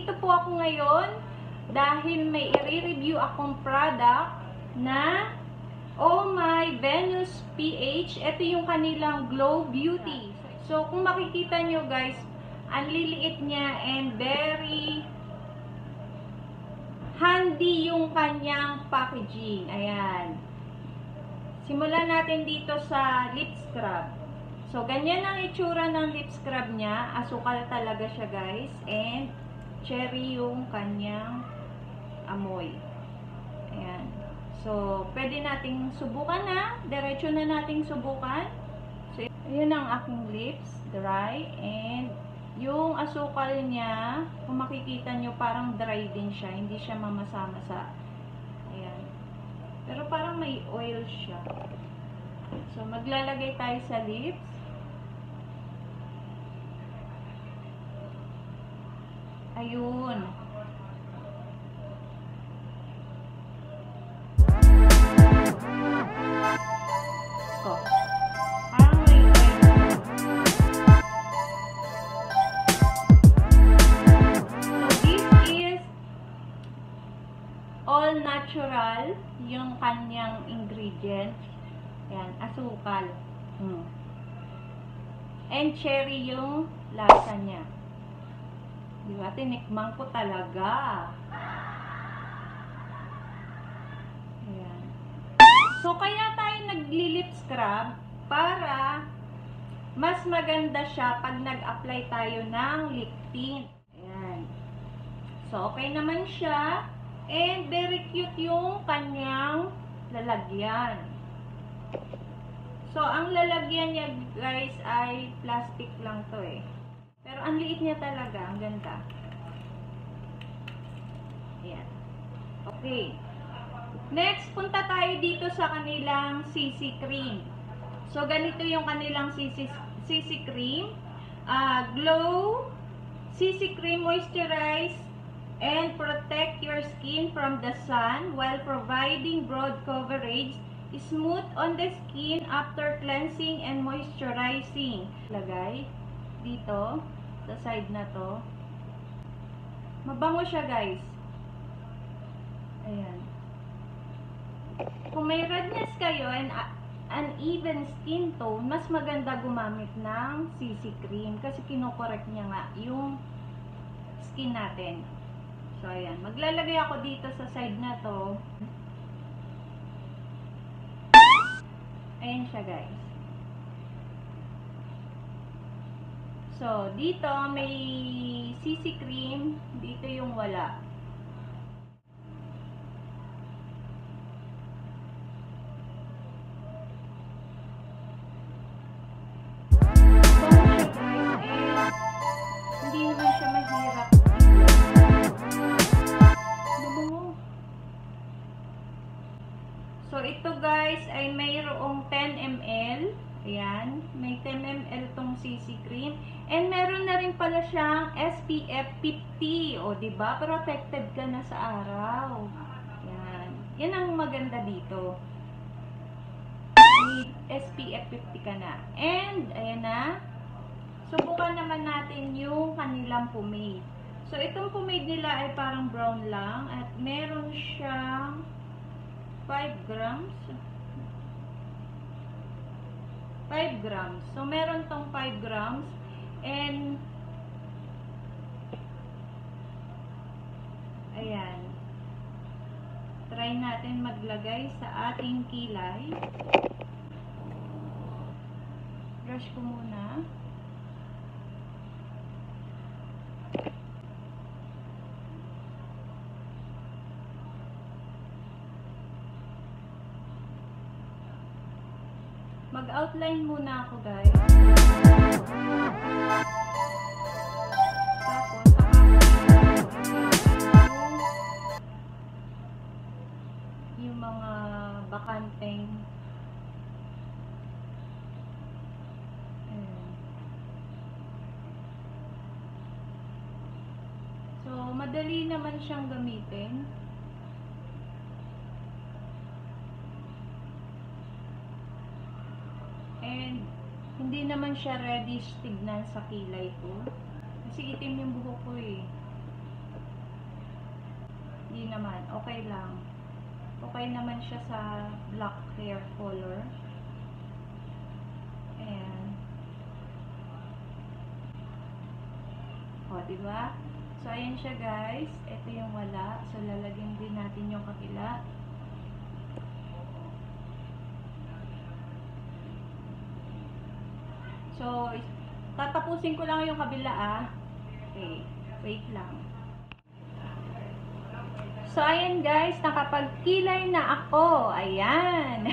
Nandito po ako ngayon dahil may i-review akong product na OMV Venus PH. Ito yung kanilang Glow Beauty. So, kung makikita nyo guys, ang liliit niya and very handy yung kanyang packaging. Ayan. Simulan natin dito sa lip scrub. So, ganyan ang itsura ng lip scrub niya. Asukal talaga siya guys. And cherry yung kanyang amoy. Ayan. So, pwede nating subukan na. Diretso na nating subukan. So, yun ang aking lips. Dry. And yung asukal niya, kung makikita nyo, parang dry din siya. Hindi siya mamasa-masa. Ayan. Pero parang may oil siya. So, maglalagay tayo sa lips. Ayun. So, parang may oil. All natural yung kanyang ingredients. Ayan, asukal. And cherry yung lasa niya. Diba? Tinikman ko talaga. Ayan. So, kaya tayo nagli-lip scrub para mas maganda siya pag nag-apply tayo ng lip tint. Ayan. So, okay naman siya. And very cute yung kanyang lalagyan. So, ang lalagyan niya guys ay plastic lang to eh. Pero ang liit niya talaga. Ang ganda. Ayan. Okay. Next, punta tayo dito sa kanilang CC cream. So, ganito yung kanilang CC cream. Glow CC cream moisturize and protect your skin from the sun while providing broad coverage, smooth on the skin after cleansing and moisturizing. Lagay dito sa side na to. Mabango siya guys. Ayan. Kung may redness kayo and uneven skin tone, mas maganda gumamit ng CC cream kasi kinokorek niya nga yung skin natin. So, ayan. Maglalagay ako dito sa side na to. Ayan siya, guys. So, dito may CC cream. Dito yung wala. Hindi naman siya mahirap. So, ito guys ay mayroong 10 ml. Ayan. May 10 ml tong CC cream. And meron na rin pala siyang SPF 50. O, diba? Protected ka na sa araw. Ayan. Yan ang maganda dito. May SPF 50 ka na. And, ayan na. Subukan naman natin yung kanilang pomade. So, itong pomade nila ay parang brown lang. At meron siyang 5 grams. 5 grams. So, meron tong 5 grams. And, ayan. Try natin maglagay sa ating kilay. Brush ko muna. Mag-outline muna ako guys. Tapos, yung mga bakanteng so, madali naman siyang gamitin. And, hindi naman siya reddish tignan sa kilay ko. Kasi itim yung buhok ko eh. Hindi naman. Okay lang. Okay naman siya sa black hair color. Ayan. O, diba? So, ayan siya guys. Ito yung wala. So, lalagyan din natin yung kabila. So, tatapusin ko lang yung kabila Okay. Wait lang. So, ayan guys. Nakapagkilay na ako. Ayan.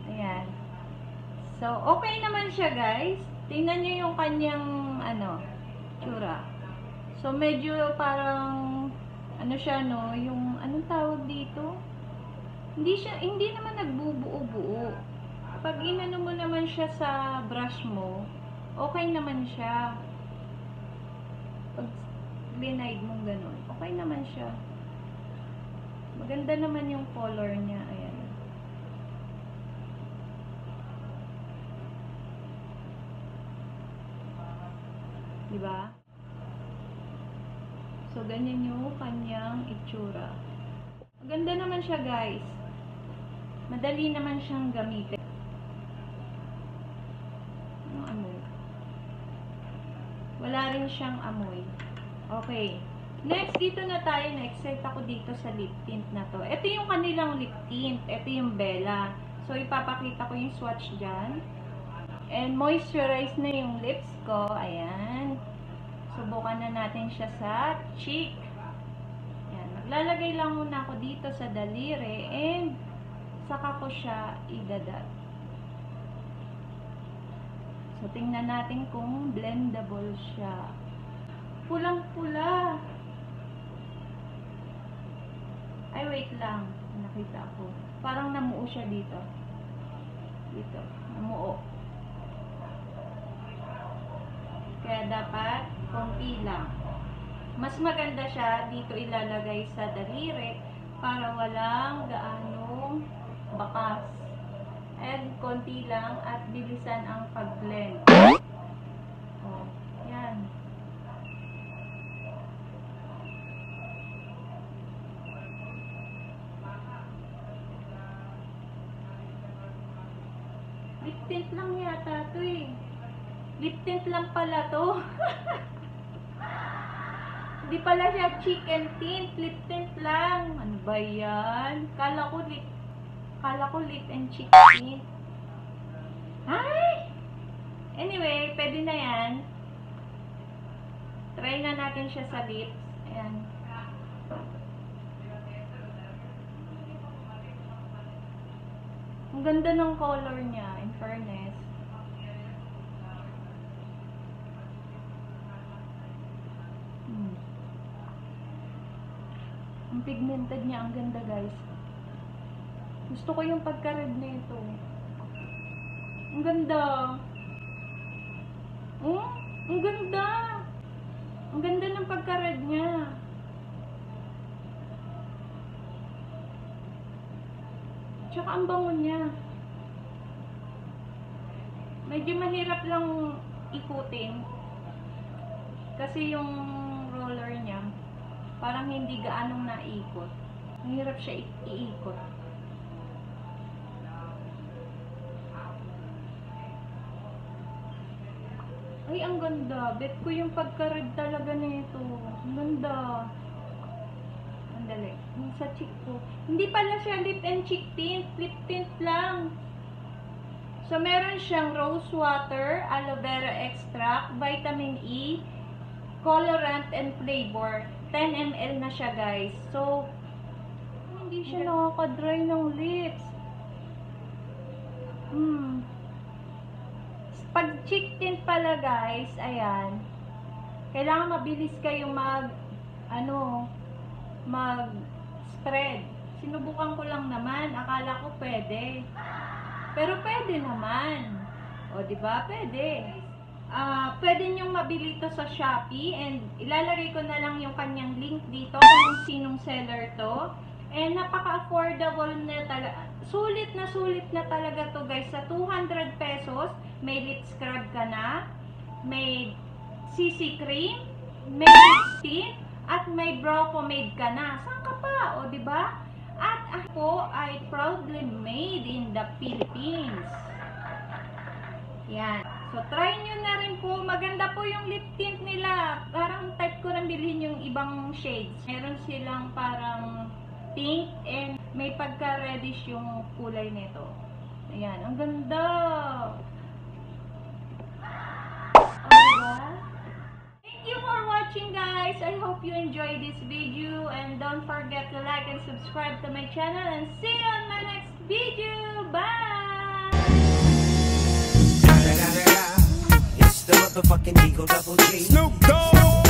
Ayan. So, okay naman siya guys. Tingnan niyo yung kanyang, tsura. So, medyo parang, siya, no? Yung, anong tawag dito? Hindi naman nagbubuo-buo. Pag inano mo naman siya sa brush mo, okay naman siya. Pag linide mong ganun, okay naman siya. Maganda naman yung color niya. Ayan. Diba? So, ganyan yung kanyang itsura. Maganda naman siya, guys. Madali naman siyang gamitin. Wala rin siyang amoy. Okay. Next, dito na tayo. Na-excite ako dito sa lip tint na to. Ito yung kanilang lip tint. Ito yung Bella. So, ipapakita ko yung swatch dyan. And moisturize na yung lips ko. Ayan. Subukan na natin siya sa cheek. Ayan. Maglalagay lang muna ako dito sa daliri. And, saka ko siya idadat. So, tingnan natin kung blendable siya. Pulang-pula. Ay, wait lang. Nakita ko. Parang namuo siya dito. Dito. Namuo. Kaya dapat konti lang. Mas maganda siya dito ilalagay sa daliri para walang gaanong bakas. And konti lang at bilisan ang pag-blend. Oh, yan. Lip tint lang yata ito eh. Lip tint lang pala to. Hindi pala siya cheek and tint. Lip tint lang. Ano ba yan? Kala ko lip and cheek tint. Ay! Anyway, pwede na yan. Try na natin siya sa lips. Ayan. Ang ganda ng color niya, in fairness. Ang pigmented niya, ang ganda guys. Gusto ko yung pagka-red na ito. Ang ganda. Oh, ang ganda. Ang ganda ng pagka-red niya. Tsaka ang bango niya. Medyo mahirap lang ikutin. Kasi yung roller niya, parang hindi gaanong naikot. Mahirap siya iikot. Ay, ang ganda. Bet ko yung pagka-red talaga nito. Ang ganda. Andali. Sa cheek ko. Hindi pala siya lip and cheek tint. Lip tint lang. So, meron siyang rose water, aloe vera extract, vitamin E, colorant, and flavor. 10 ml na siya, guys. So, hindi siya nakaka-dry ng lips. Pag cheek tint pala guys, ayan, kailangan mabilis kayong mag-spread. Sinubukan ko lang naman, akala ko pwede. Pero pwede naman. O, diba? Pwede. Pwede nyong mabili ito sa Shopee and ilalagay ko na lang yung kanyang link dito kung sinong seller to. And napaka-affordable na talaga. Sulit na talaga to guys. Sa 200 pesos, may lip scrub ka na, may CC cream, may lip tint, at may brow pomade ka na. Saan ka pa? O, diba? At ako ay proudly made in the Philippines. Yan. So, try nyo na rin po. Maganda po yung lip tint nila. Parang type ko na bilhin yung ibang shades. Meron silang parang pink and may pagka-reddish yung kulay nito. Ayan. Ang ganda. Diba? Thank you for watching, guys. I hope you enjoyed this video. And don't forget to like and subscribe to my channel. And see you on my next video. Bye! It's the motherfucking Eagle Double G. Snoop Dogg.